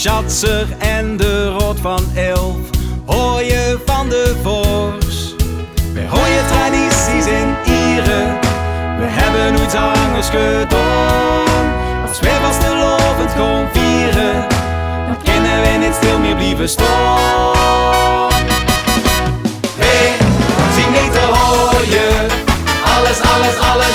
Schatser en de Rot van Elf, hoor je van de Vors. Wij horen tradities in Ieren, we hebben nooit anders gedaan. Als wij vastelovend gaan vieren, dan kunnen wij niet stil meer blijven staan. Hey, zie niet te hooien, alles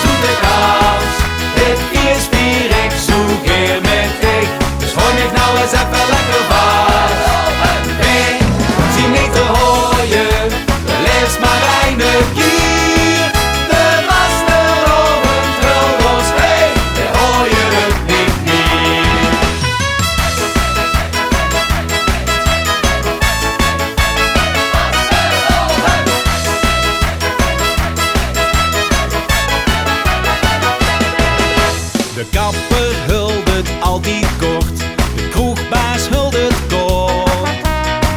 doet de kaas. Dit is vier, ik zoek hier met ik, dus gooi me nou eens even lekker vast. Hey, zie niet te hooien, de leefst maar eindig hier. De vastelovend trullos, hey, de hoor je het niet meer. De kapper hult het altijd kort, de kroegbaas hult het kort.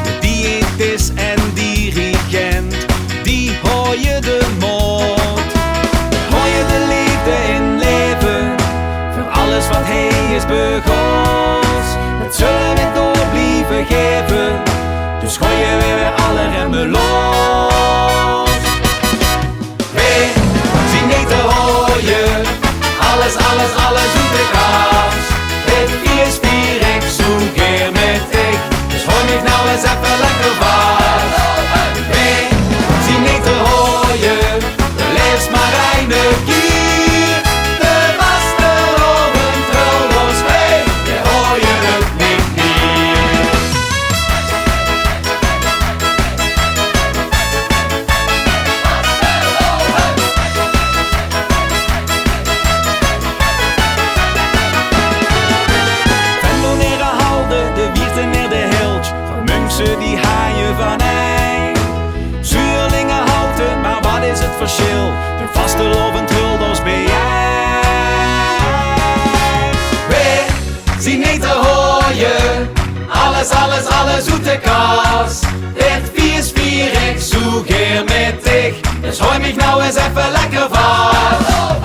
De diëtist en dirigent, die hoor je de mond. Hoor je de liefde in leven, voor alles wat hij is begooid. Dat zullen we door blijven geven, dus gooien we weer alle remmen los. Hey, zie niet te hooien, alles doet de kaas. Dit is vier, ik zoek hier met ik, dus gooi me nou eens even lekker vast. Hey, zie niet te hooien, de leefst maar eindig hier. De vastelovend trullos, hey, je hoor je het niet meer. De Wierten neer de Hilch, van Munkse die haaien van ei. Zuurlingen houten, maar wat is het verschil? De vastelovend trullos ben jij. We zien niet te hooien, alles zoete kaas. Dit is vier, ik zoek hier met ik, dus gooi me nou eens even lekker vast.